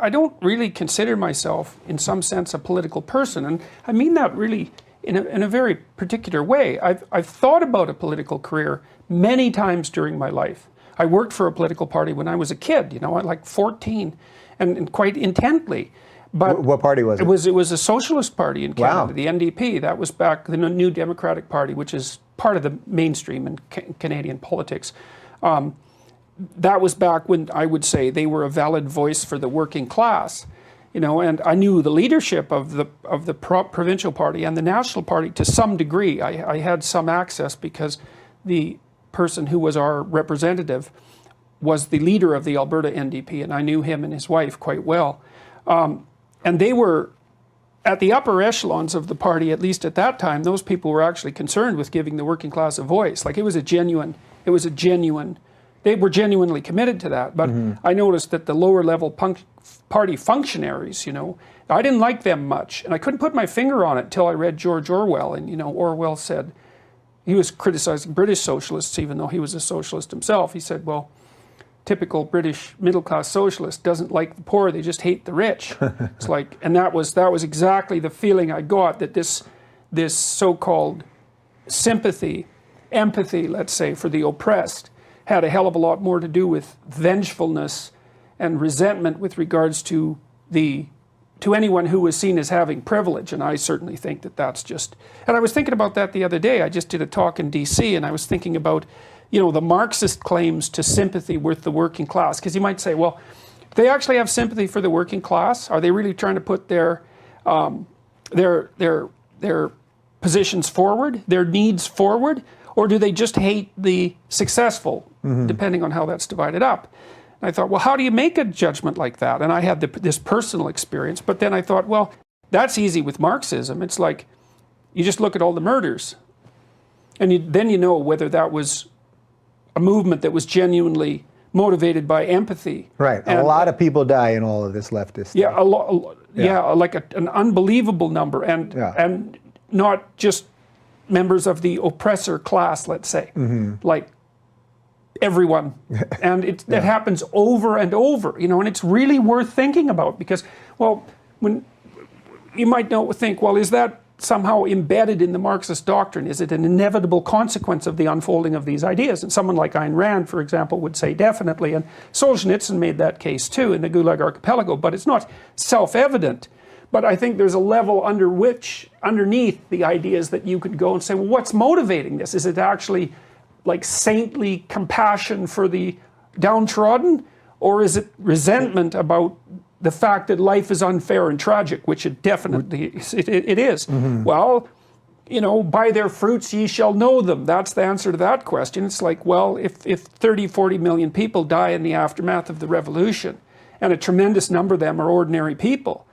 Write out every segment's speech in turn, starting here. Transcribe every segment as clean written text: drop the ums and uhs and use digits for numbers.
I don't really consider myself, in some sense, a political person, and I mean that really in a very particular way. I've thought about a political career many times during my life. I worked for a political party when I was a kid, you know, at like 14, and quite intently. But what party was it? It was a Socialist party in Canada, Wow. the NDP. That was back the New Democratic Party, which is part of the mainstream in Canadian politics. That was back when I would say they were a valid voice for the working class, you know. And I knew the leadership of the provincial party and the national party to some degree. I had some access because the person who was our representative was the leader of the Alberta NDP, and I knew him and his wife quite well. And they were at the upper echelons of the party, at least at that time. Those people were actually concerned with giving the working class a voice. Like it was a genuine, they were genuinely committed to that. But I noticed that the lower level party functionaries, you know, I didn't like them much. And I couldn't put my finger on it until I read George Orwell. And, you know, Orwell said, he was criticizing British socialists, even though he was a socialist himself. He said, well, typical British middle-class socialist doesn't like the poor, they just hate the rich. It's like, and that was exactly the feeling I got, that this so-called sympathy, empathy, let's say, for the oppressed had a hell of a lot more to do with vengefulness and resentment with regards to anyone who was seen as having privilege. And I certainly think that that's just, and I was thinking about that the other day. I just did a talk in DC, and I was thinking about, you know, the Marxist claims to sympathy with the working class. Because you might say, well, do they actually have sympathy for the working class? Are they really trying to put their positions forward, their needs forward? Or do they just hate the successful, depending on how that's divided up? And I thought, well, how do you make a judgment like that? And I had this personal experience, but then I thought, well, that's easy with Marxism. It's like, you just look at all the murders, and then you know whether that was a movement that was genuinely motivated by empathy. Right, and a lot of people die in all of this leftist yeah, stuff. Like an unbelievable number, and not just members of the oppressor class, let's say, like everyone. And it happens over and over, you know, and it's really worth thinking about, because, well, when you might think, well, is that somehow embedded in the Marxist doctrine? Is it an inevitable consequence of the unfolding of these ideas? And someone like Ayn Rand, for example, would say definitely, and Solzhenitsyn made that case too in the Gulag Archipelago, but it's not self-evident. But I think there's a level underneath the ideas that you could go and say, well, what's motivating this? Is it actually like saintly compassion for the downtrodden? Or is it resentment about the fact that life is unfair and tragic, which it definitely it is? Well, you know, by their fruits ye shall know them. That's the answer to that question. It's like, well, if 30, 40 million people die in the aftermath of the revolution, and a tremendous number of them are ordinary people,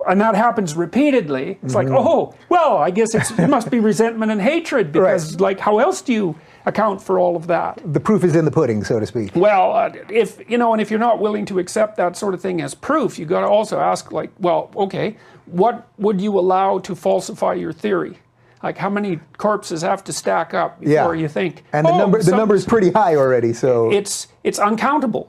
and that happens repeatedly, it's like, oh, well, I guess it must be resentment and hatred, because like, how else do you account for all of that? The proof is in the pudding, so to speak. Well, if you're not willing to accept that sort of thing as proof, you got to also ask, like, well, okay, what would you allow to falsify your theory? Like, how many corpses have to stack up before you think? And the number is pretty high already, so it's uncountable.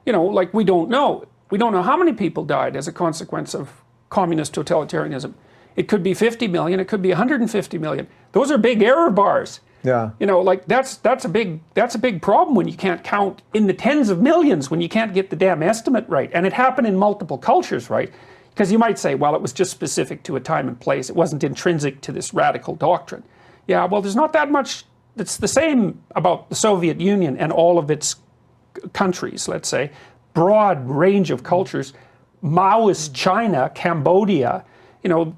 You know, like, we don't know how many people died as a consequence of communist totalitarianism. It could be 50 million, it could be 150 million. Those are big error bars. Yeah. You know, like that's a big problem when you can't count in the tens of millions, when you can't get the damn estimate right. And it happened in multiple cultures, right? Because you might say, well, it was just specific to a time and place. It wasn't intrinsic to this radical doctrine. Yeah, well, there's not that much that's the same about the Soviet Union and all of its countries, let's say. Broad range of cultures. Maoist China, Cambodia, you know,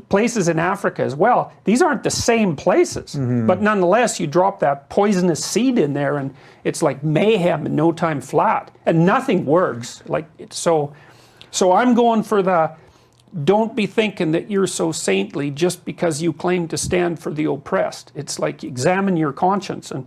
places in Africa as well. These aren't the same places, but nonetheless, you drop that poisonous seed in there, and it's like mayhem in no time flat, and nothing works. Like, it's so I'm going for the, don't be thinking that you're so saintly just because you claim to stand for the oppressed. It's like, examine your conscience, and